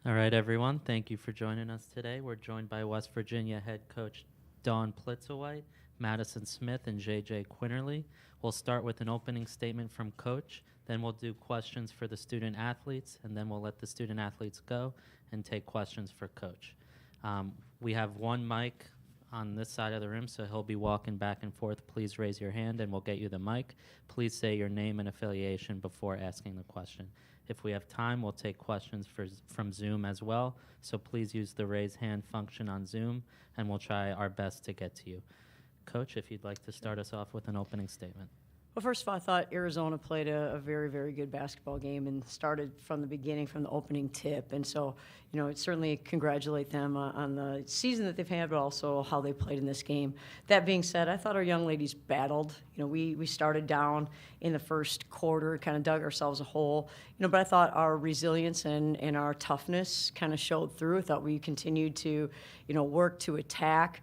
All right, everyone. Thank you for joining us today. We're joined by West Virginia head coach Dawn Plitzowite, Madison Smith, and JJ Quinterly. We'll start with an opening statement from Coach. Then we'll do questions for the student athletes, and then we'll let the student athletes go and take questions for Coach. We have one mic on this side of the room, so he'll be walking back and forth. Please raise your hand, and we'll get you the mic. Please say your name and affiliation before asking the question. If we have time, we'll take questions from Zoom as well. So please use the raise hand function on Zoom, and we'll try our best to get to you. Coach, if you'd like to start us off with an opening statement. Well, first of all, I thought Arizona played a very, very good basketball game and started from the beginning, from the opening tip. And so, certainly congratulate them on the season that they've had, but also how they played in this game. That being said, I thought our young ladies battled. We started down in the first quarter, kind of dug ourselves a hole. But I thought our resilience and our toughness kind of showed through. I thought we continued to, work to attack.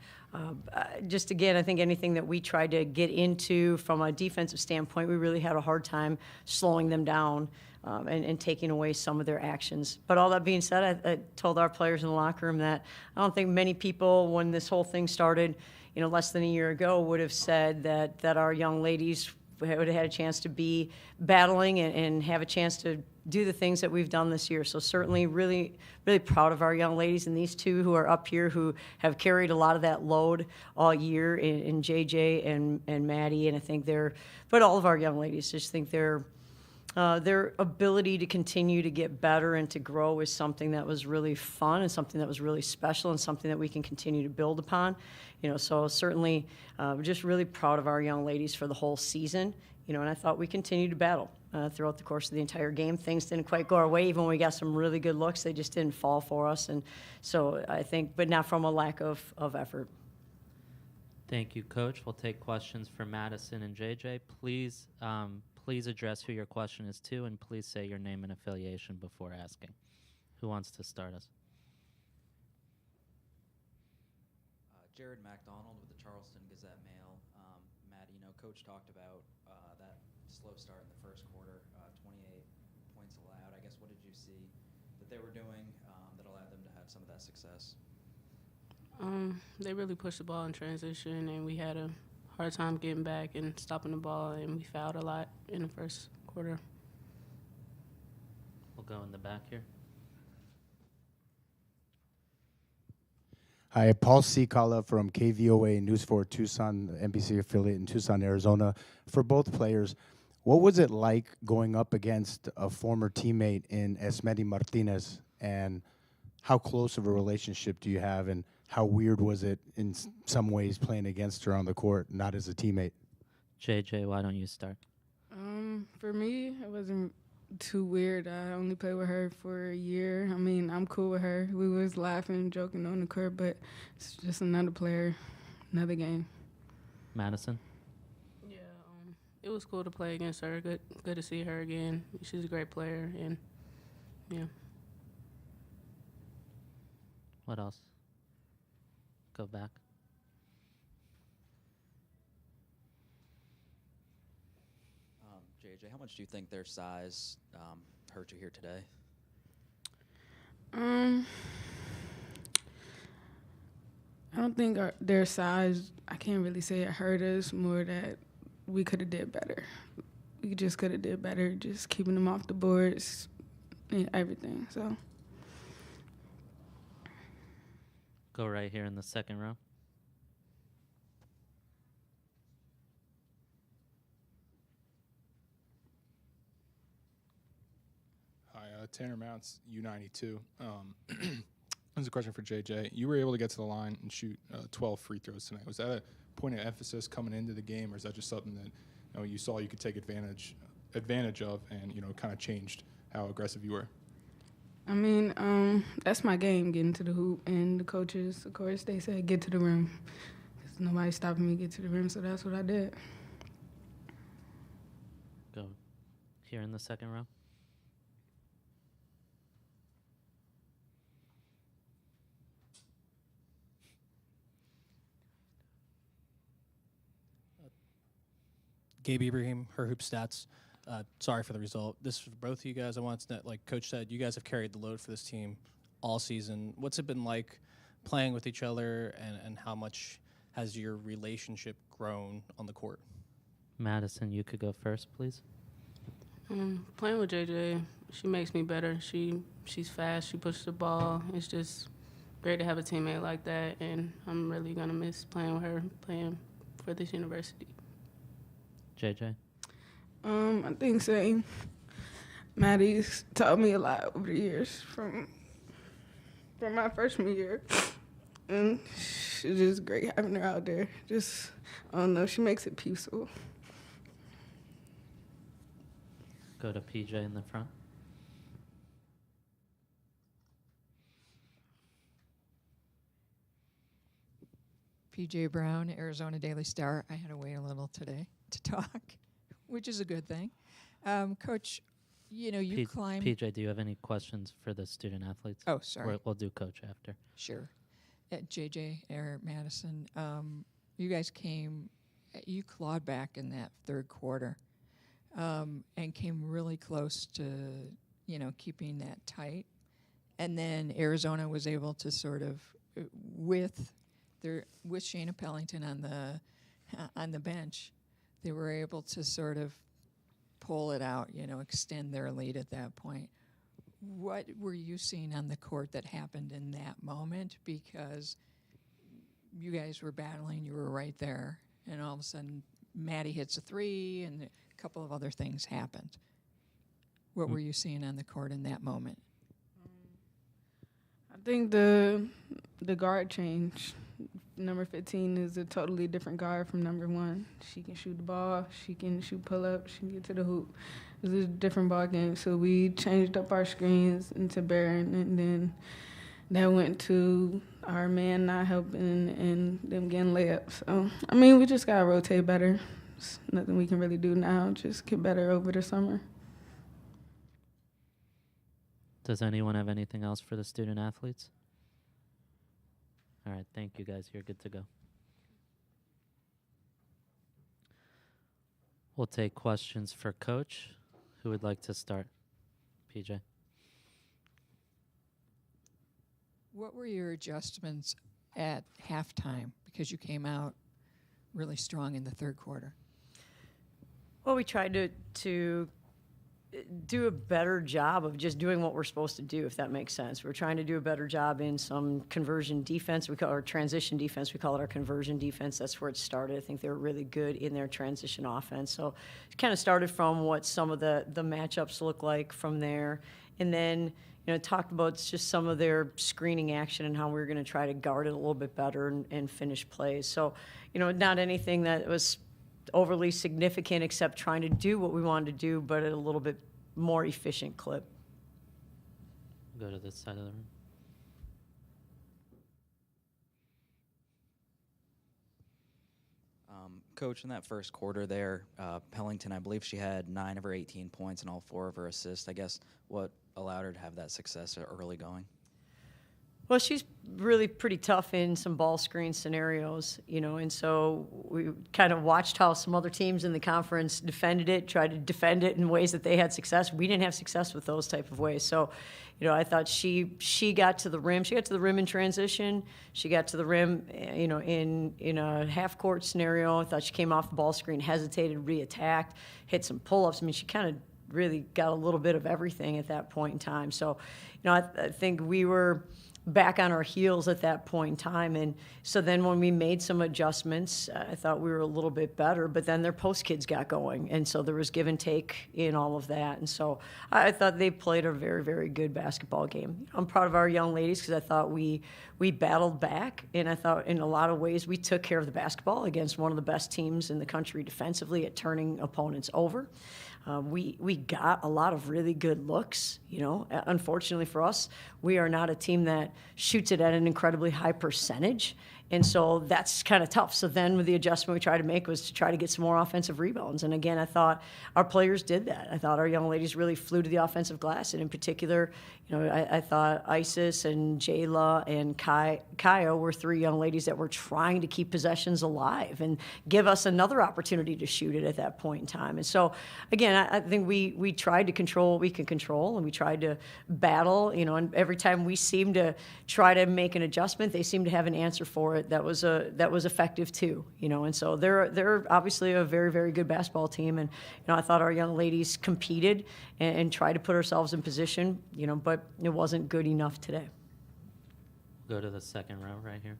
Just again, I think anything that we tried to get into from a defensive standpoint, we really had a hard time slowing them down and taking away some of their actions. But all that being said, I told our players in the locker room that I don't think many people, when this whole thing started, less than a year ago, would have said that our young ladies would have had a chance to be battling and have a chance to do the things that we've done this year. So certainly really, really proud of our young ladies, and these two who are up here who have carried a lot of that load all year in JJ and Maddie. And I think but all of our young ladies, just think their ability to continue to get better and to grow is something that was really fun and something that was really special and something that we can continue to build upon. So certainly just really proud of our young ladies for the whole season. And I thought we continued to battle throughout the course of the entire game. Things didn't quite go our way. Even when we got some really good looks, they just didn't fall for us. And so I think, but not from a lack of effort. Thank you, Coach. We'll take questions for Madison and JJ. Please address who your question is to, and please say your name and affiliation before asking. Who wants to start us? Jared MacDonald with the Charleston Gazette-Mail. Matt, Coach talked about that slow start in the first quarter, 28 points allowed. I guess, what did you see that they were doing that allowed them to have some of that success? They really pushed the ball in transition, and we had a hard time getting back and stopping the ball, and we fouled a lot in the first quarter. We'll go in the back here. Hi, Paul Sikala from KVOA News 4 Tucson, the NBC affiliate in Tucson, Arizona. For both players, what was it like going up against a former teammate in Esmeri Martinez, and how close of a relationship do you have, and how weird was it in some ways playing against her on the court, not as a teammate? JJ, why don't you start? For me, it wasn't too weird. I only played with her for a year. I mean, I'm cool with her. We was laughing, joking on the court, but it's just another player, another game. Madison? Yeah, it was cool to play against her. Good to see her again. She's a great player, and yeah. What else? Go back. JJ, how much do you think their size hurt you here today? I don't think their size, I can't really say it hurt us, more that we could have did better. We just could have did better, just keeping them off the boards and everything, so. Go right here in the second row. Hi, Tanner Mounts, U92. This is a question for JJ. You were able to get to the line and shoot 12 free throws tonight. Was that a point of emphasis coming into the game, or is that just something that you saw you could take advantage of and kind of changed how aggressive you were? I mean, that's my game, getting to the hoop, and the coaches, of course, they said get to the rim. There's nobody stopping me to get to the rim, so that's what I did. Go here in the second row. Gabe Ibrahim, her hoop stats. Sorry for the result. This is for both of you guys. I want to know, like Coach said, you guys have carried the load for this team all season. What's it been like playing with each other, and how much has your relationship grown on the court? Madison, you could go first, please. Playing with JJ, she makes me better. She's fast. She pushes the ball. It's just great to have a teammate like that, and I'm really gonna miss playing with her, playing for this university. JJ. I think same. Maddie's taught me a lot over the years from my freshman year, and she's just great having her out there. Just, I don't know, she makes it peaceful. Go to PJ in the front. PJ Brown, Arizona Daily Star. I had to wait a little today to talk, which is a good thing. Coach, you climbed. PJ, do you have any questions for the student athletes? Oh, sorry. We'll do coach after. Sure. JJ or Madison, you guys you clawed back in that third quarter and came really close to, keeping that tight. And then Arizona was able to sort of, with Shayna Pellington on the bench, they were able to sort of pull it out, extend their lead at that point. What were you seeing on the court that happened in that moment? Because you guys were battling, you were right there, and all of a sudden Maddie hits a three and a couple of other things happened. What were you seeing on the court in that moment? I think the guard change. Number 15 is a totally different guard from number 1. She can shoot the ball, she can shoot pull-up, she can get to the hoop. It's a different ball game. So we changed up our screens into Barron, and then that went to our man not helping and them getting layups. So, we just got to rotate better. There's nothing we can really do now, just get better over the summer. Does anyone have anything else for the student athletes? All right, thank you guys. You're good to go. We'll take questions for Coach. Who would like to start? PJ. What were your adjustments at halftime? Because you came out really strong in the third quarter. Well, we tried to do a better job of just doing what we're supposed to do, if that makes sense. We're trying to do a better job in some conversion defense. We call it our transition defense. We call it our conversion defense. That's where it started. I think they were really good in their transition offense. So it kind of started from what some of the matchups look like from there. And then, talked about just some of their screening action and how we were going to try to guard it a little bit better and finish plays. So, not anything that was overly significant except trying to do what we wanted to do, but at a little bit more efficient clip. Go to this side of the room. Coach, in that first quarter there, Pellington, I believe she had 9 of her 18 points and all 4 of her assists. I guess what allowed her to have that success early going? Well, she's really pretty tough in some ball screen scenarios, and so we kind of watched how some other teams in the conference defended it, tried to defend it in ways that they had success. We didn't have success with those type of ways. So, I thought she got to the rim. She got to the rim in transition. She got to the rim, in a half-court scenario. I thought she came off the ball screen, hesitated, re-attacked, hit some pull-ups. She kind of really got a little bit of everything at that point in time. So, I think we were back on our heels at that point in time. And so then when we made some adjustments, I thought we were a little bit better, but then their post kids got going. And so there was give and take in all of that. And so I thought they played a very, very good basketball game. I'm proud of our young ladies because I thought we battled back. And I thought in a lot of ways we took care of the basketball against one of the best teams in the country defensively at turning opponents over. We got a lot of really good looks. Unfortunately for us, we are not a team that shoots it at an incredibly high percentage. And so that's kind of tough. So then with the adjustment we tried to make was to try to get some more offensive rebounds. And again, I thought our players did that. I thought our young ladies really flew to the offensive glass. And in particular, I thought Isis and Jayla and Kaya were three young ladies that were trying to keep possessions alive and give us another opportunity to shoot it at that point in time. And so, again, I think we tried to control what we could control, and we tried to battle, and every time we seemed to try to make an adjustment, they seemed to have an answer for it that was effective too, and so they're obviously a very, very good basketball team, and I thought our young ladies competed and tried to put ourselves in position, but it wasn't good enough today. Go to the second row right here.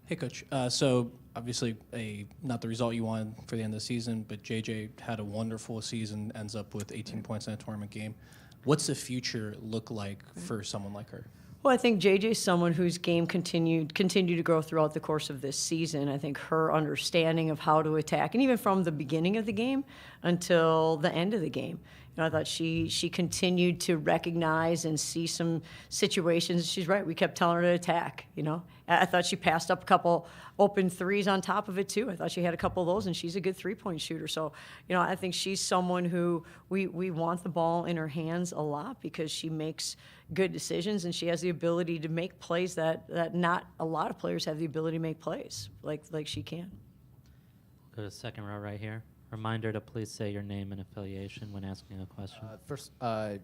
Hey, Coach. So obviously, not the result you wanted for the end of the season, but JJ had a wonderful season, ends up with 18 points in a tournament game. What's the future look like for someone like her? Well, I think JJ's someone whose game continued to grow throughout the course of this season. I think her understanding of how to attack, and even from the beginning of the game until the end of the game, I thought she continued to recognize and see some situations. She's right. We kept telling her to attack. I thought she passed up a couple open threes on top of it too. I thought she had a couple of those, and she's a good three-point shooter. So, I think she's someone who we want the ball in her hands a lot because she makes good decisions, and she has the ability to make plays that not a lot of players have the ability to make plays like she can. Go to the second row right here. Reminder to please say your name and affiliation when asking a question. First,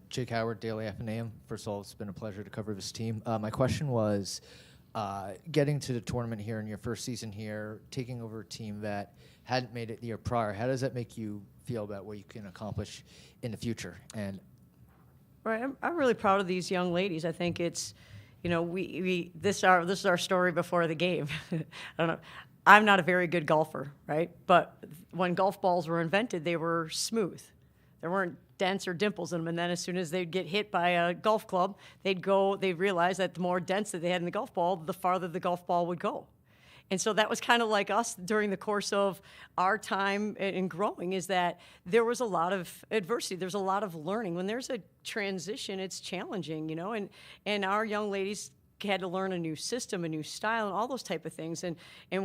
Jake Howard, Daily F&AM. First of all, it's been a pleasure to cover this team. My question was, getting to the tournament here in your first season here, taking over a team that hadn't made it the year prior, how does that make you feel about what you can accomplish in the future? And right, I'm really proud of these young ladies. I think it's, this is our story before the game. I don't know. I'm not a very good golfer, right? But when golf balls were invented, they were smooth. There weren't dents or dimples in them. And then as soon as they'd get hit by a golf club, they'd realize that the more dents that they had in the golf ball, the farther the golf ball would go. And so that was kind of like us during the course of our time in growing, is that there was a lot of adversity. There's a lot of learning. When there's a transition, it's challenging, and our young ladies had to learn a new system, a new style, and all those type of things. And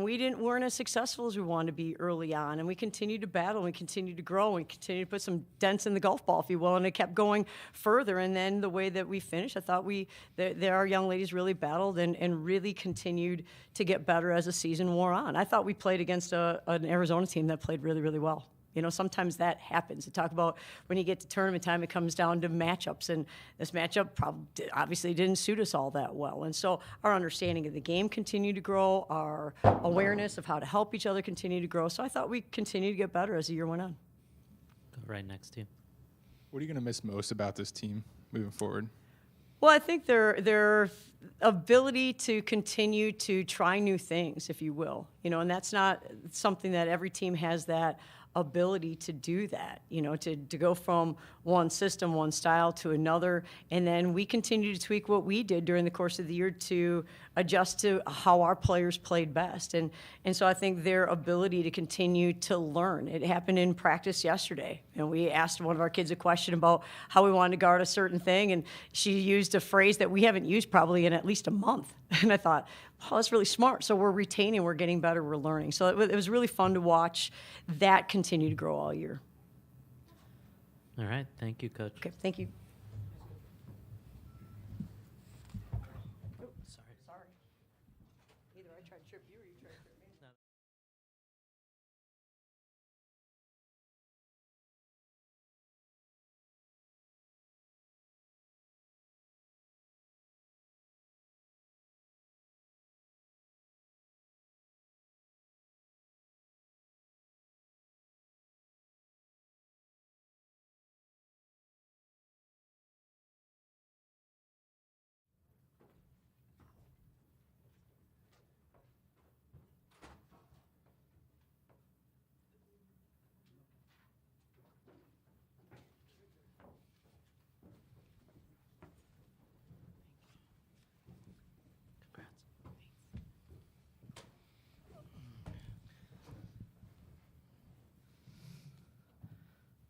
we weren't as successful as we wanted to be early on. And we continued to battle, and we continued to grow, and we continued to put some dents in the golf ball, if you will, and it kept going further. And then the way that we finished, I thought our young ladies really battled and really continued to get better as the season wore on. I thought we played against an Arizona team that played really, really well. Sometimes that happens. You talk about when you get to tournament time, it comes down to matchups, and this matchup obviously didn't suit us all that well. And so our understanding of the game continued to grow, our awareness of how to help each other continued to grow. So I thought we continued to get better as the year went on. Go right next to you. What are you going to miss most about this team moving forward? Well, I think their ability to continue to try new things, if you will, and that's not something that every team has that ability to do that, to go from one system, one style to another. And then we continue to tweak what we did during the course of the year to adjust to how our players played best. And so I think their ability to continue to learn. It happened in practice yesterday. And we asked one of our kids a question about how we wanted to guard a certain thing. And she used a phrase that we haven't used probably in at least a month. And I thought, oh, that's really smart. So we're retaining, we're getting better, we're learning. So it was really fun to watch that continue to grow all year. All right. Thank you, Coach. Okay, thank you.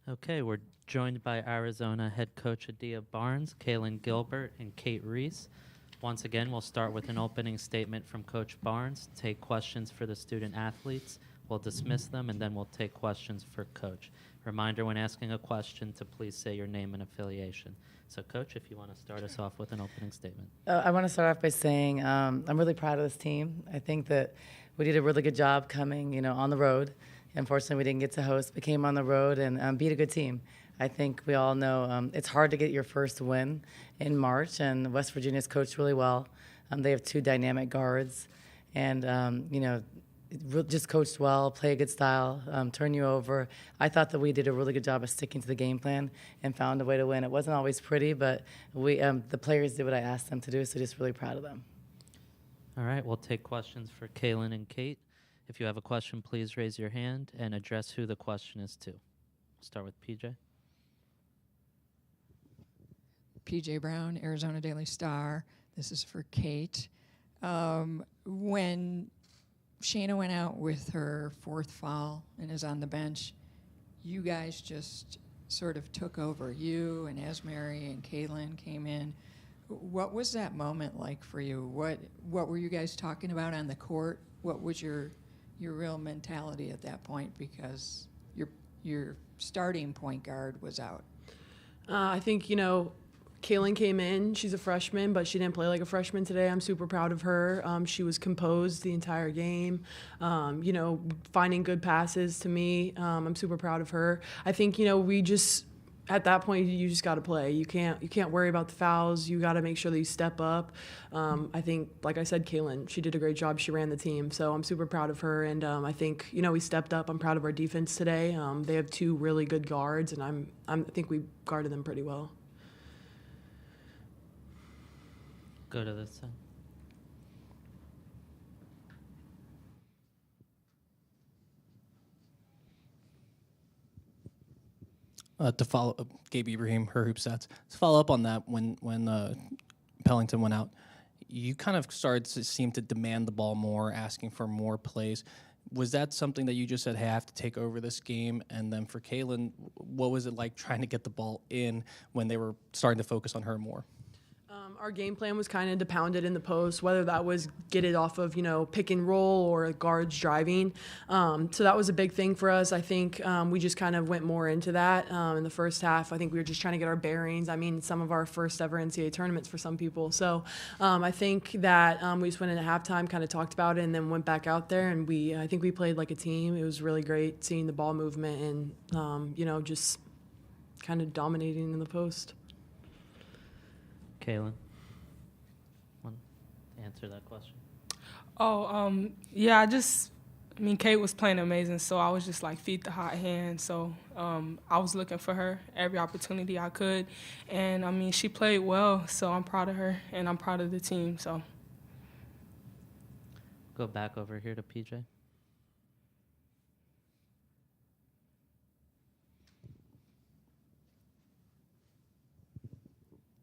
Okay, we're joined by Arizona head coach Adia Barnes, Kaylin Gilbert, and Kate Reese. Once again, we'll start with an opening statement from Coach Barnes, take questions for the student athletes, we'll dismiss them, and then we'll take questions for Coach. Reminder when asking a question to please say your name and affiliation. So, Coach, if you want to start us off with an opening statement. I want to start off by saying I'm really proud of this team. I think that we did a really good job coming, on the road. Unfortunately, we didn't get to host, but came on the road and beat a good team. I think we all know it's hard to get your first win in March, and West Virginia's coached really well. They have 2 dynamic guards, and, just coached well, play a good style, turn you over. I thought that we did a really good job of sticking to the game plan and found a way to win. It wasn't always pretty, but we the players did what I asked them to do, so just really proud of them. All right, we'll take questions for Kaylin and Kate. If you have a question, please raise your hand and address who the question is to. We'll start with PJ. PJ Brown, Arizona Daily Star. This is for Kate. When Shayna went out with her 4th foul and is on the bench, you guys just sort of took over. You and Esmeri and Kaylin came in. What was that moment like for you? What were you guys talking about on the court? What was your real mentality at that point, because your starting point guard was out? I think, Kaylin came in. She's a freshman, but she didn't play like a freshman today. I'm super proud of her. She was composed the entire game, finding good passes to me. I'm super proud of her. I think, we just, at that point, you just got to play. You can't worry about the fouls. You got to make sure that you step up. I think, like I said, Kaylin, she did a great job. She ran the team, so I'm super proud of her. And I think, we stepped up. I'm proud of our defense today. They have 2 really good guards, and I think we guarded them pretty well. Go to this side. To follow up, Gabe Ibrahim, her hoop stats. To follow up on that, when Pellington went out, you kind of started to seem to demand the ball more, asking for more plays. Was that something that you just said, hey, I have to take over this game? And then for Kaylin, what was it like trying to get the ball in when they were starting to focus on her more? Our game plan was kind of to pound it in the post, whether that was get it off of, pick and roll or guards driving. So that was a big thing for us. I think we just kind of went more into that in the first half. I think we were just trying to get our bearings. I mean, some of our first ever NCAA tournaments for some people. So I think that we just went into halftime, kind of talked about it, and then went back out there. And I think we played like a team. It was really great seeing the ball movement and, just kind of dominating in the post. Kaylin, want to answer that question? Yeah, Kate was playing amazing, so I was just like, feed the hot hand. So I was looking for her every opportunity I could. And, she played well, so I'm proud of her, and I'm proud of the team. So Go back over here to PJ.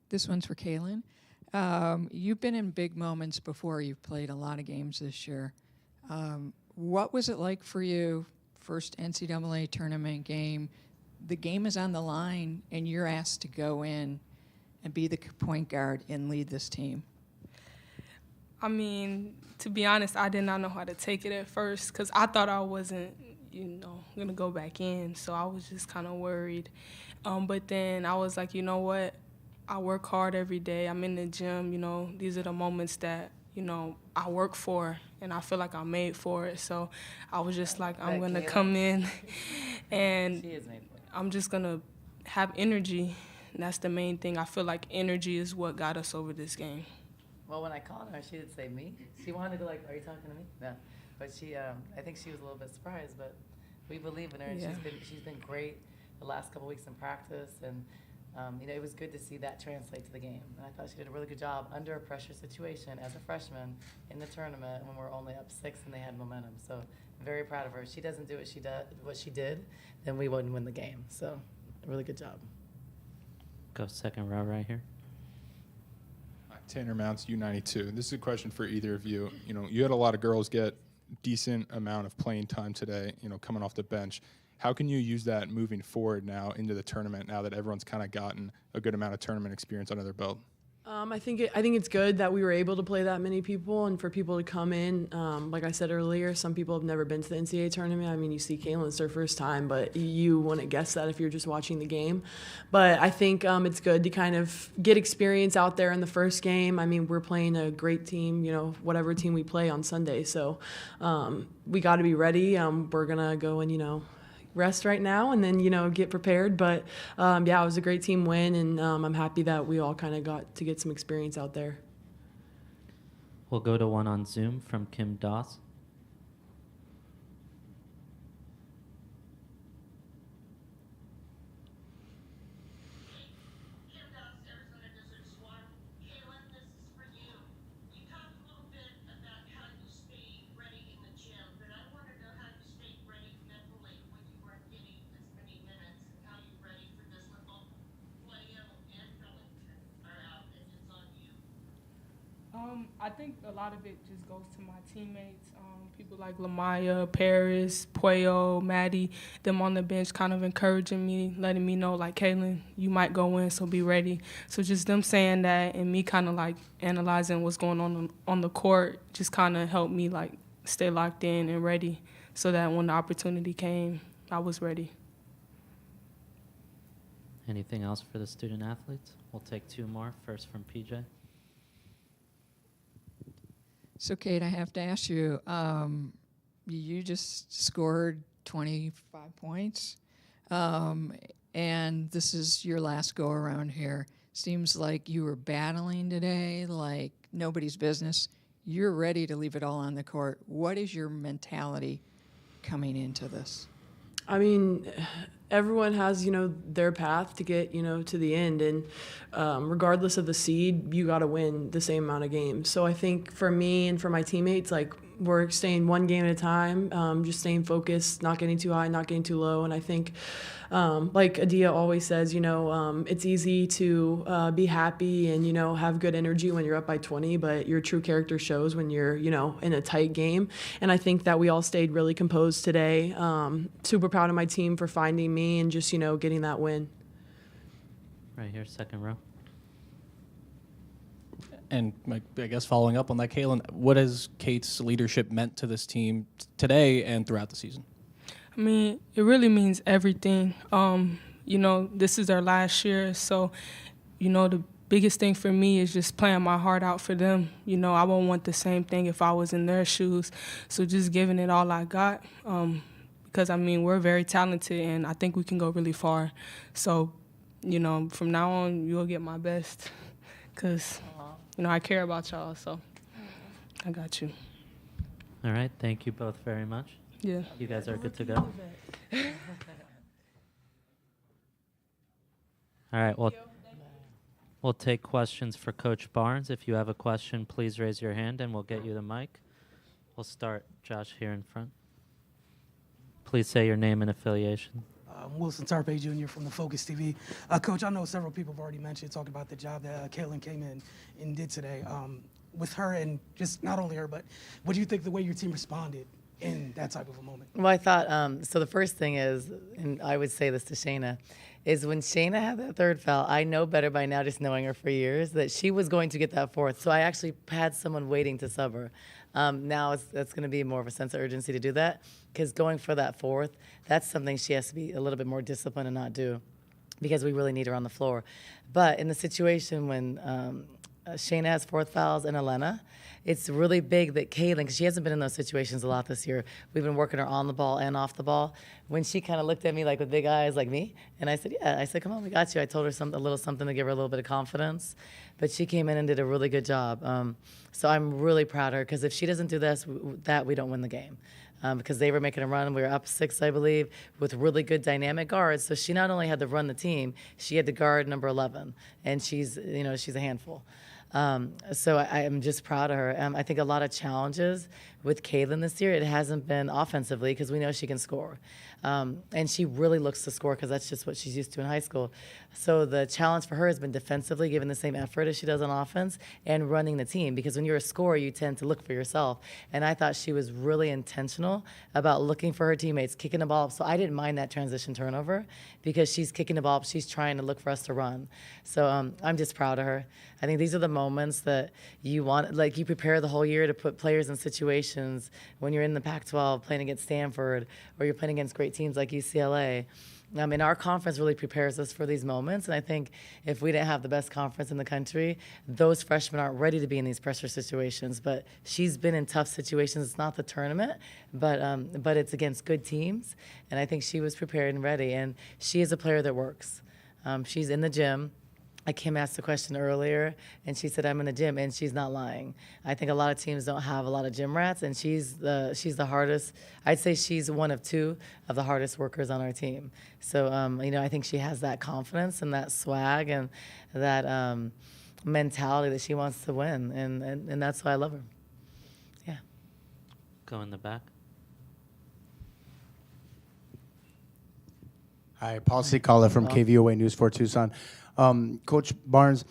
This one's for Kaylin. You've been in big moments before. You've played a lot of games this year. What was it like for you, first NCAA tournament game? The game is on the line, and you're asked to go in and be the point guard and lead this team. To be honest, I did not know how to take it at first because I thought I wasn't, going to go back in. So I was just kind of worried. But then I was like, you know what? I work hard every day. I'm in the gym, these are the moments that, I work for, and I feel like I'm made for it. So I was just like, I'm going to come in, and I'm just going to have energy. And that's the main thing. I feel like energy is what got us over this game. Well, when I called her, she didn't say me. She wanted to are you talking to me? No. But she, I think she was a little bit surprised, but we believe in her, and Yeah. she's been great the last couple weeks in practice, and it was good to see that translate to the game. And I thought she did a really good job under a pressure situation as a freshman in the tournament when we're only up 6 and they had momentum. So I'm very proud of her. If she doesn't do what she did, then we wouldn't win the game. So a really good job. Go second row right here. Tanner Mounts, U92. This is a question for either of you. You had a lot of girls get decent amount of playing time today, coming off the bench. How can you use that moving forward now into the tournament, now that everyone's kind of gotten a good amount of tournament experience under their belt? I think it's good that we were able to play that many people and for people to come in. Like I said earlier, some people have never been to the NCAA tournament. I mean, you see Kaylin, it's their first time, but you wouldn't guess that if you're just watching the game. But I think it's good to kind of get experience out there in the first game. I mean, we're playing a great team, whatever team we play on Sunday. So we got to be ready. We're going to go and, rest right now and then, get prepared. But, it was a great team win, and I'm happy that we all kind of got to get some experience out there. We'll go to one on Zoom from Kim Doss. I think a lot of it just goes to my teammates, people like Lamaya, Paris, Pueo, Maddie, them on the bench kind of encouraging me, letting me know, like, Kaylin, you might go in, so be ready. So just them saying that and me kind of, like, analyzing what's going on the court just kind of helped me, like, stay locked in and ready so that when the opportunity came, I was ready. Anything else for the student athletes? We'll take two more. First from PJ. So, Kate, I have to ask you, you just scored 25 points, and this is your last go-around here. Seems like you were battling today like nobody's business. You're ready to leave it all on the court. What is your mentality coming into this? I mean, everyone has, their path to get, to the end. And regardless of the seed, you got to win the same amount of games. So I think for me and for my teammates, like, we're staying one game at a time, just staying focused, not getting too high, not getting too low. And I think, like Adia always says, it's easy to be happy and, have good energy when you're up by 20, but your true character shows when you're, in a tight game. And I think that we all stayed really composed today. Super proud of my team for finding me and just, getting that win. Right here, second row. And I guess following up on that, Kaylin, what has Kate's leadership meant to this team today and throughout the season? I mean, it really means everything. This is our last year, so, the biggest thing for me is just playing my heart out for them. I won't want the same thing if I was in their shoes. So just giving it all I got, because, we're very talented, and I think we can go really far. So, from now on, you'll get my best, because I care about y'all, so I got you. All right. Thank you both very much. Yeah. You guys are good to go. All right. We'll take questions for Coach Barnes. If you have a question, please raise your hand and we'll get you the mic. We'll start, Josh, here in front. Please say your name and affiliation. Wilson Tarpe Jr. from the Focus TV. Coach, I know several people have already mentioned, talking about the job that Kaylin came in and did today. With her, and just not only her, but what do you think the way your team responded in that type of a moment? Well, I thought, so the first thing is, and I would say this to Shayna, is when Shayna had that third foul, I know better by now, just knowing her for years, that she was going to get that fourth. So I actually had someone waiting to sub her. Now it's going to be more of a sense of urgency to do that, because going for that fourth, that's something she has to be a little bit more disciplined and not do, because we really need her on the floor. But in the situation when Shayna has fourth fouls and Elena, it's really big that Kaylin, because she hasn't been in those situations a lot this year, we've been working her on the ball and off the ball. When she kind of looked at me like with big eyes like me, and I said, yeah, I said, come on, we got you. I told her a little something to give her a little bit of confidence, but she came in and did a really good job. So I'm really proud of her, because if she doesn't do this, we don't win the game. Because they were making a run. We were up 6, I believe, with really good dynamic guards. So she not only had to run the team, she had to guard number 11, and she's a handful. So I am just proud of her. I think a lot of challenges with Kaylin this year, it hasn't been offensively because we know she can score. And she really looks to score because that's just what she's used to in high school. So the challenge for her has been defensively giving the same effort as she does on offense and running the team, because when you're a scorer, you tend to look for yourself. And I thought she was really intentional about looking for her teammates, kicking the ball up. So I didn't mind that transition turnover because she's kicking the ball up. She's trying to look for us to run. So I'm just proud of her. I think these are the moments that you want, like you prepare the whole year to put players in situations when you're in the Pac-12 playing against Stanford or you're playing against great teams like UCLA. And our conference really prepares us for these moments. And I think if we didn't have the best conference in the country, those freshmen aren't ready to be in these pressure situations. But she's been in tough situations. It's not the tournament, but it's against good teams. And I think she was prepared and ready. And she is a player that works. She's in the gym. Kim asked the question earlier, and she said, I'm in the gym, and she's not lying. I think a lot of teams don't have a lot of gym rats, and she's the hardest. I'd say she's one of two of the hardest workers on our team. So, I think she has that confidence and that swag and that mentality that she wants to win, and that's why I love her. Yeah. Go in the back. Hi, Paul Cicala from KVOA News 4 Tucson. Coach Barnes,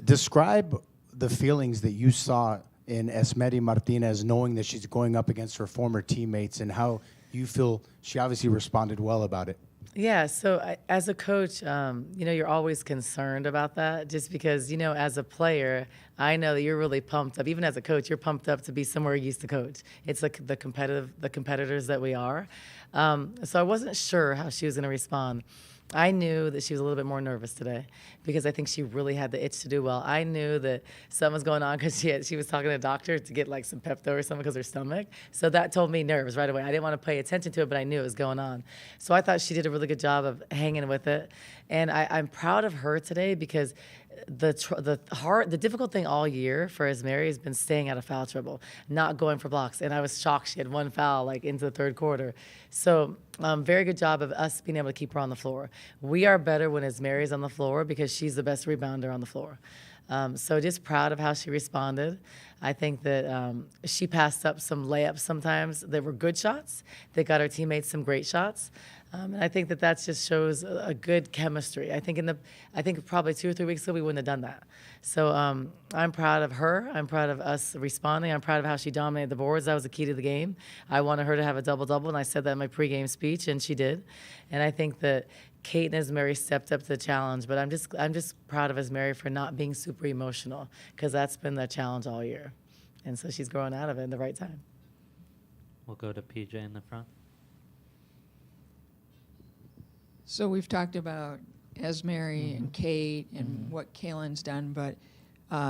describe the feelings that you saw in Esmeri Martinez, knowing that she's going up against her former teammates, and how you feel she obviously responded well about it. Yeah, so as a coach, you're always concerned about that just because, as a player, I know that you're really pumped up. Even as a coach, you're pumped up to be somewhere you used to coach. It's like the competitors that we are. So I wasn't sure how she was going to respond. I knew that she was a little bit more nervous today because I think she really had the itch to do well. I knew that something was going on because she was talking to a doctor to get like some Pepto or something because of her stomach. So that told me nerves right away. I didn't want to pay attention to it, but I knew it was going on. So I thought she did a really good job of hanging with it. And I'm proud of her today because the difficult thing all year for Esmeri has been staying out of foul trouble, not going for blocks. And I was shocked she had one foul like into the third quarter. So very good job of us being able to keep her on the floor. We are better when Esmeri's on the floor because she's the best rebounder on the floor. So just proud of how she responded. I think that she passed up some layups sometimes that were good shots. They got her teammates some great shots. And I think that just shows a good chemistry. I think probably 2 or 3 weeks ago we wouldn't have done that. So I'm proud of her. I'm proud of us responding. I'm proud of how she dominated the boards. That was the key to the game. I wanted her to have a double-double, and I said that in my pregame speech, and she did. And I think that Kate and Esmeri stepped up to the challenge. But I'm just proud of Esmeri for not being super emotional because that's been the challenge all year. And so she's growing out of it in the right time. We'll go to PJ in the front. So we've talked about Esmeri and Kate and what Kaylin's done, but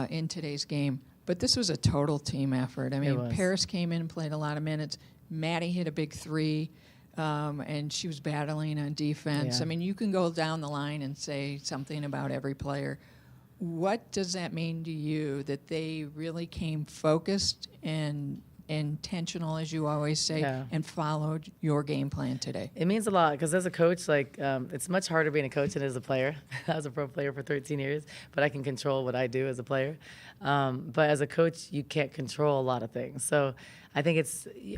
in today's game. But this was a total team effort. I mean, Paris came in and played a lot of minutes. Maddie hit a big three, and she was battling on defense. Yeah. I mean, you can go down the line and say something about every player. What does that mean to you that they really came focused and intentional, as you always say, and followed your game plan today? It means a lot because as a coach, it's much harder being a coach than as a player. I was a pro player for 13 years, but I can control what I do as a player. But as a coach, you can't control a lot of things. So I think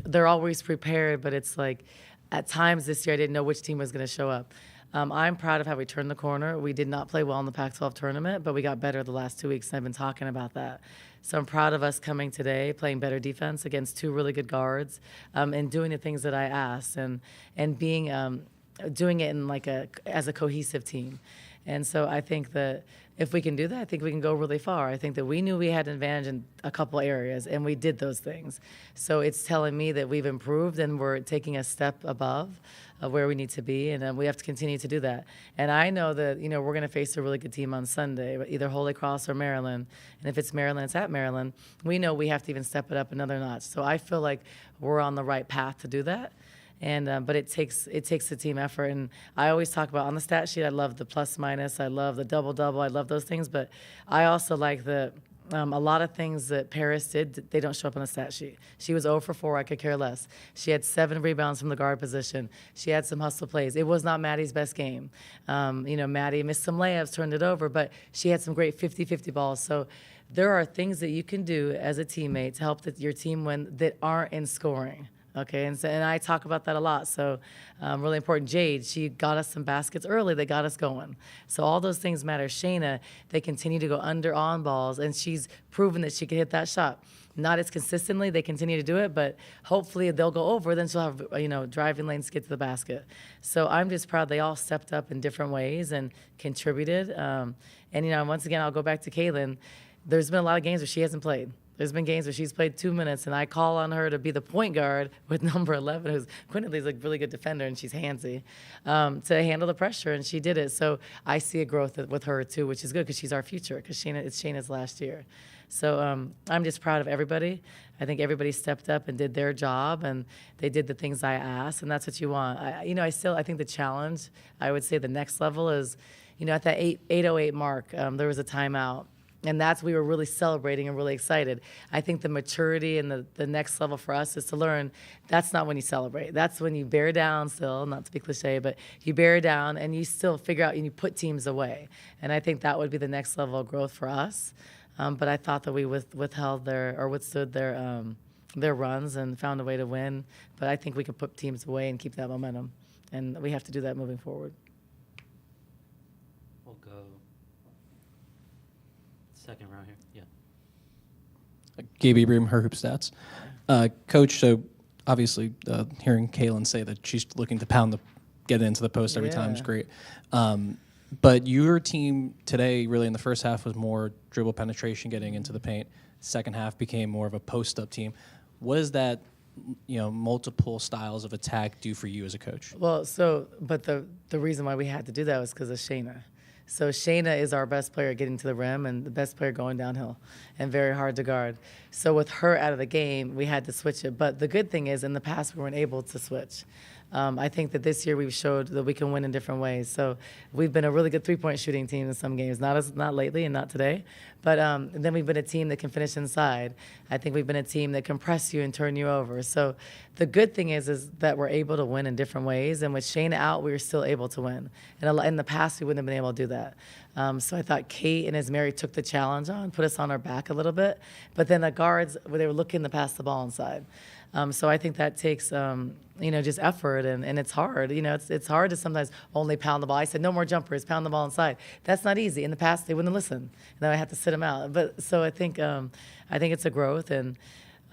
they're always prepared, but it's like at times this year I didn't know which team was going to show up. I'm proud of how we turned the corner. We did not play well in the Pac-12 tournament, but we got better the last 2 weeks, and I've been talking about that. So I'm proud of us coming today, playing better defense against 2 really good guards, and doing the things that I asked, and being doing it in as a cohesive team. And so I think that if we can do that, I think we can go really far. I think that we knew we had an advantage in a couple areas, and we did those things. So it's telling me that we've improved and we're taking a step above where we need to be, and we have to continue to do that. And I know that we're going to face a really good team on Sunday, either Holy Cross or Maryland. And if it's Maryland, it's at Maryland. We know we have to even step it up another notch. So I feel like we're on the right path to do that. And but it takes a team effort. And I always talk about on the stat sheet, I love the plus minus, I love the double, I love those things. But I also like the a lot of things that Paris did, they don't show up on the stat sheet. She was 0 for 4, I could care less. She had 7 rebounds from the guard position. She had some hustle plays. It was not Maddie's best game. Maddie missed some layups, turned it over, but she had some great 50-50 balls. So there are things that you can do as a teammate to help your team win that aren't in scoring. Okay, and I talk about that a lot. So really important. Jade, she got us some baskets early. They got us going. So all those things matter. Shayna, they continue to go under on balls, and she's proven that she can hit that shot. Not as consistently. They continue to do it, but hopefully they'll go over. Then she'll have driving lanes to get to the basket. So I'm just proud they all stepped up in different ways and contributed. And once again, I'll go back to Kaylin. There's been a lot of games where she hasn't played. There's been games where she's played 2 minutes, and I call on her to be the point guard with number 11, who's Quinterly's a really good defender, and she's handsy, to handle the pressure, and she did it. So I see a growth with her, too, which is good because she's our future, because it's Shayna's last year. So I'm just proud of everybody. I think everybody stepped up and did their job, and they did the things I asked, and that's what you want. I think the challenge, I would say the next level is, at that 8:08 mark, there was a timeout. And we were really celebrating and really excited. I think the maturity and the next level for us is to learn that's not when you celebrate. That's when you bear down still, not to be cliche, but you bear down and you still figure out and you put teams away. And I think that would be the next level of growth for us. But I thought that we withstood their runs and found a way to win. But I think we can put teams away and keep that momentum. And we have to do that moving forward. We'll go second row here. Yeah. Gabe Ibrahim, her hoop stats. Coach, so obviously hearing Kaylin say that she's looking to get into the post every time is great. But your team today, really in the first half, was more dribble penetration, getting into the paint. Second half became more of a post-up team. What does that, multiple styles of attack do for you as a coach? Well, but the reason why we had to do that was because of Shayna. So Shayna is our best player getting to the rim and the best player going downhill and very hard to guard. So with her out of the game, we had to switch it. But the good thing is in the past we weren't able to switch. I think that this year we've showed that we can win in different ways. So we've been a really good three-point shooting team in some games, not lately and not today. But then we've been a team that can finish inside. I think we've been a team that can press you and turn you over. So the good thing is that we're able to win in different ways. And with Shayna out, we were still able to win. And in the past, we wouldn't have been able to do that. So I thought Kate and Mary took the challenge on, put us on our back a little bit. But then the guards, they were looking to pass the ball inside. So I think that takes, just effort, and it's hard. It's hard to sometimes only pound the ball. I said, no more jumpers, pound the ball inside. That's not easy. In the past, they wouldn't listen. And then I had to sit them out. But so I think it's a growth, and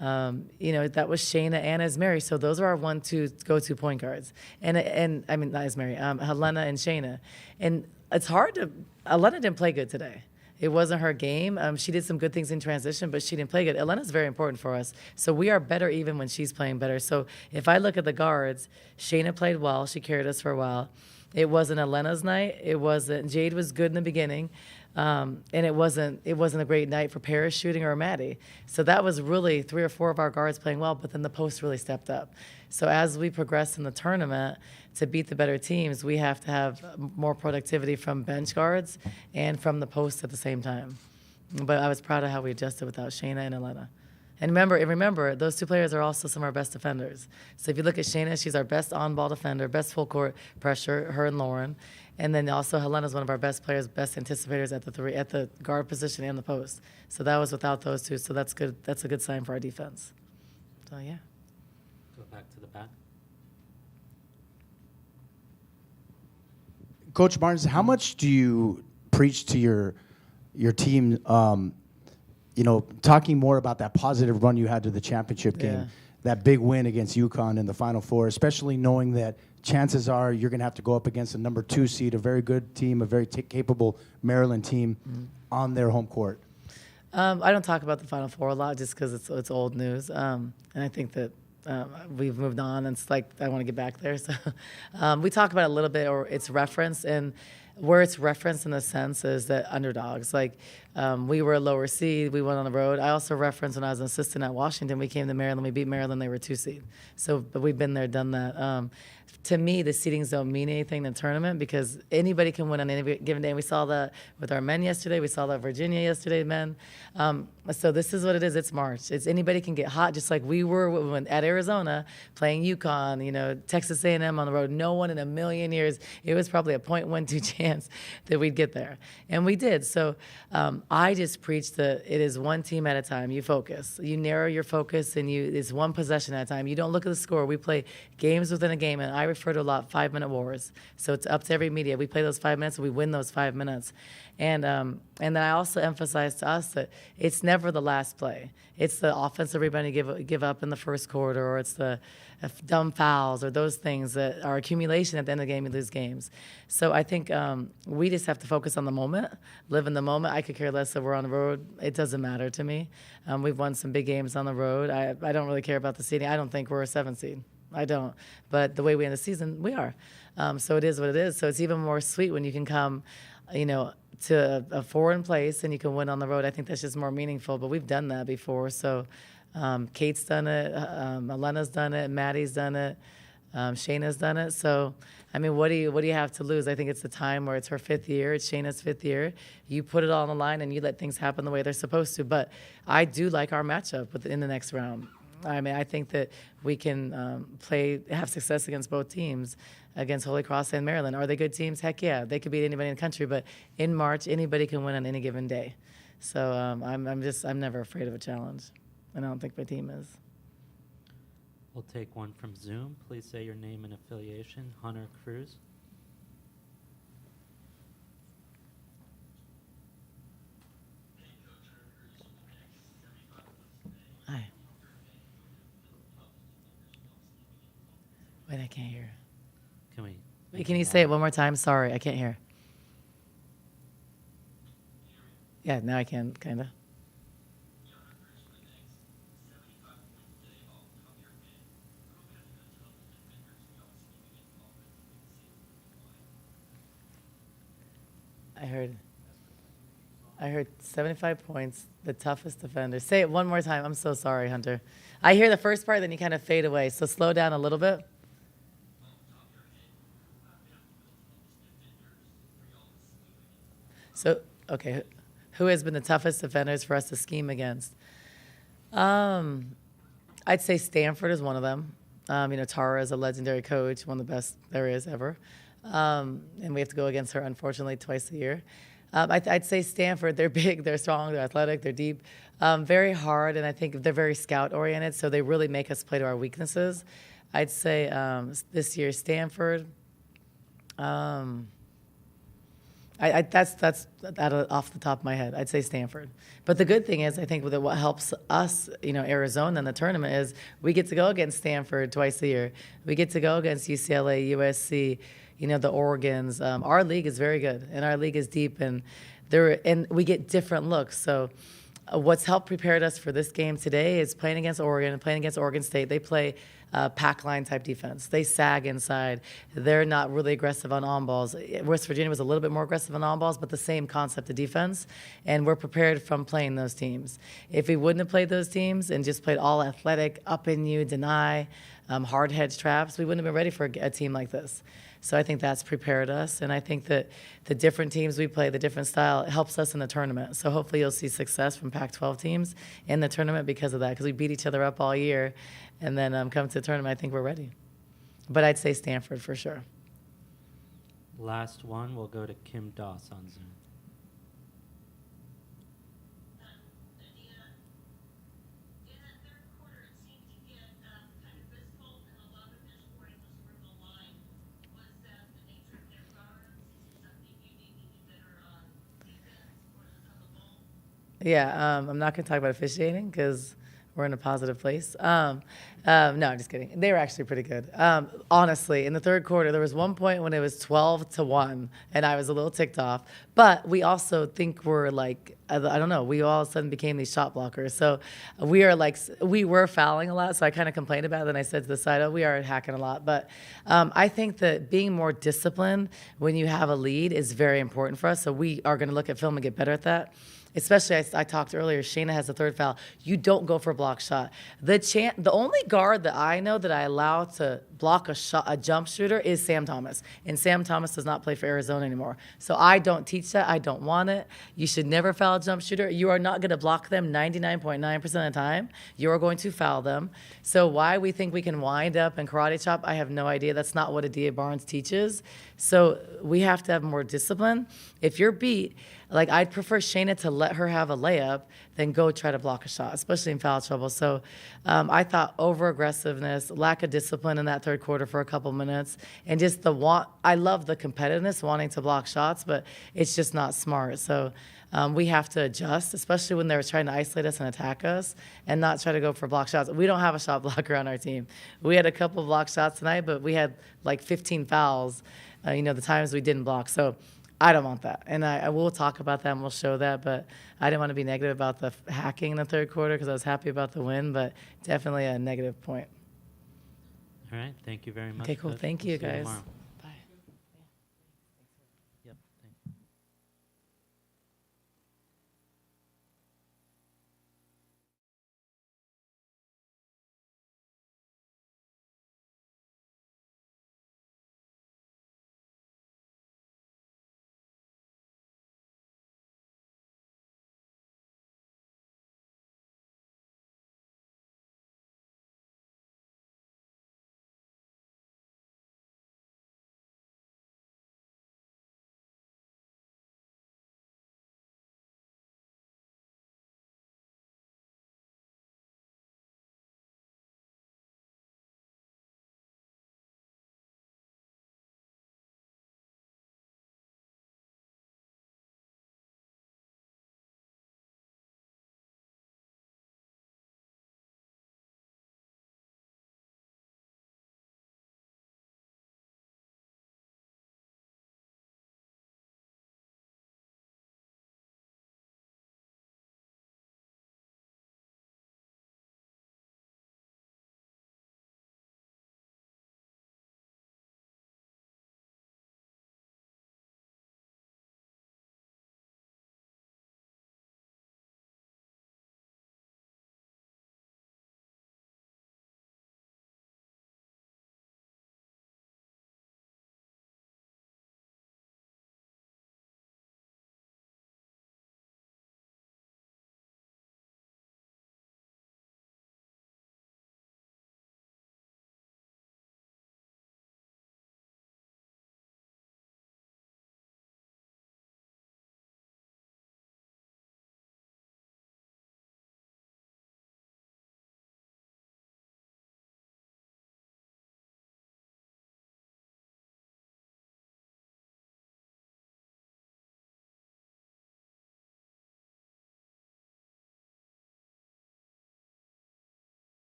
that was Shayna and Mary. So those are our 1-2 go-to point guards. And I mean, not Mary, Helena and Shayna. And it's hard Helena didn't play good today. It wasn't her game. She did some good things in transition, but she didn't play good. Elena's very important for us. So we are better even when she's playing better. So if I look at the guards, Shayna played well. She carried us for a while. It wasn't Elena's night. Jade was good in the beginning. And it wasn't a great night for Paris shooting or Maddie. So that was really 3 or 4 of our guards playing well, but then the post really stepped up. So as we progress in the tournament, to beat the better teams, we have to have more productivity from bench guards and from the post at the same time. But I was proud of how we adjusted without Shayna and Elena. And remember, those 2 players are also some of our best defenders. So if you look at Shayna, she's our best on-ball defender, best full court pressure, her and Lauren. And then also Helena's one of our best players, best anticipators at the guard position and the post. So that was without those 2. So that's good. That's a good sign for our defense. So yeah. Go back to the back. Coach Barnes, how much do you preach to your team, talking more about that positive run you had to the championship game, that big win against UConn in the Final Four, especially knowing that chances are you're going to have to go up against a number 2 seed, a very good team, a very capable Maryland team on their home court? I don't talk about the Final Four a lot just because it's old news. And I think that we've moved on, and it's like I want to get back there. So we talk about it a little bit, or it's referenced, and where it's referenced in the sense is that underdogs. Like we were a lower seed, we went on the road. I also referenced when I was an assistant at Washington, we came to Maryland, we beat Maryland, they were 2 seed. So, but we've been there, done that. to me, the seedings don't mean anything in the tournament because anybody can win on any given day. And we saw that with our men yesterday. We saw that Virginia yesterday, men. So this is what it is. It's March. It's anybody can get hot, just like we were when at Arizona playing UConn, Texas A&M on the road. No one in a million years. It was probably a 0.12 chance that we'd get there, and we did. So I just preach that it is one team at a time. You focus. You narrow your focus, and it's one possession at a time. You don't look at the score. We play games within a game, and I refer to a lot 5-minute wars. So it's up to every media. We play those 5 minutes, and we win those 5 minutes. And then I also emphasize to us that it's never the last play. It's the offensive rebound you give up in the first quarter, or it's the dumb fouls, or those things that are accumulation at the end of the game. You lose games. So I think we just have to focus on the moment, live in the moment. I could care less that we're on the road. It doesn't matter to me. We've won some big games on the road. I don't really care about the seeding. I don't think we're a 7 seed. I don't. But the way we end the season, we are. So it is what it is. So it's even more sweet when you can come, to a foreign place and you can win on the road. I think that's just more meaningful. But we've done that before. So Kate's done it. Elena's done it. Maddie's done it. Shayna's done it. So, what do you have to lose? I think it's the time where it's her 5th year. It's Shayna's 5th year. You put it all on the line and you let things happen the way they're supposed to. But I do like our matchup in the next round. I think that we can have success against both teams, against Holy Cross and Maryland. Are they good teams? Heck yeah. They could beat anybody in the country. But in March, anybody can win on any given day. So I'm never afraid of a challenge. And I don't think my team is. We'll take one from Zoom. Please say your name and affiliation. Hunter Cruz. Hi. Wait, I can't hear. Can you say it one more time? Sorry, I can't hear. Yeah, now I can, kind of. I heard 75 points, the toughest defender. Say it one more time. I'm so sorry, Hunter. I hear the first part, then you kind of fade away. So slow down a little bit. So, okay, who has been the toughest defenders for us to scheme against? I'd say Stanford is one of them. Tara is a legendary coach, one of the best there is ever. And we have to go against her, unfortunately, twice a year. I'd say Stanford, they're big, they're strong, they're athletic, they're deep. Very hard, and I think they're very scout-oriented, so they really make us play to our weaknesses. I'd say this year, Stanford. That's off the top of my head. I'd say Stanford. But the good thing is, I think that what helps us, Arizona in the tournament is we get to go against Stanford twice a year. We get to go against UCLA, USC, the Oregons. Our league is very good, and our league is deep, and we get different looks. So what's helped prepare us for this game today is playing against Oregon, playing against Oregon State. They play pack line type defense. They sag inside. They're not really aggressive on balls. West Virginia was a little bit more aggressive on balls, but the same concept of defense. And we're prepared from playing those teams. If we wouldn't have played those teams and just played all athletic, up in you, deny, hard hedge traps, we wouldn't have been ready for a team like this. So I think that's prepared us, and I think that the different teams we play, the different style, it helps us in the tournament. So hopefully you'll see success from Pac-12 teams in the tournament because of that, because we beat each other up all year, and then come to the tournament, I think we're ready. But I'd say Stanford for sure. Last one, we'll go to Kim Doss on Zoom. Yeah, I'm not going to talk about officiating because we're in a positive place. No, I'm just kidding. They were actually pretty good. Honestly, in the third quarter, there was one point when it was 12-1, and I was a little ticked off. But we also think we're like, I don't know, we all of a sudden became these shot blockers. So we were fouling a lot, so I kind of complained about it, and I said to the side, we are hacking a lot. But I think that being more disciplined when you have a lead is very important for us, so we are going to look at film and get better at that. Especially, I talked earlier, Shayna has a third foul. You don't go for a block shot. The only guard that I know that I allow to block a jump shooter is Sam Thomas. And Sam Thomas does not play for Arizona anymore. So I don't teach that. I don't want it. You should never foul a jump shooter. You are not going to block them 99.9% of the time. You are going to foul them. So why we think we can wind up and karate chop, I have no idea. That's not what Adia Barnes teaches. So we have to have more discipline. If you're beat, like I'd prefer Shayna to let her have a layup than go try to block a shot, especially in foul trouble. So I thought over-aggressiveness, lack of discipline in that third quarter for a couple minutes, and just I love the competitiveness, wanting to block shots, but it's just not smart. So we have to adjust, especially when they're trying to isolate us and attack us, and not try to go for block shots. We don't have a shot blocker on our team. We had a couple of block shots tonight, but we had like 15 fouls, the times we didn't block. So I don't want that. And I will talk about that and we'll show that, but I didn't want to be negative about the hacking in the third quarter because I was happy about the win, but definitely a negative point. All right. Thank you very much. Okay, cool. Coach. Thank We'll you, see guys. tomorrow.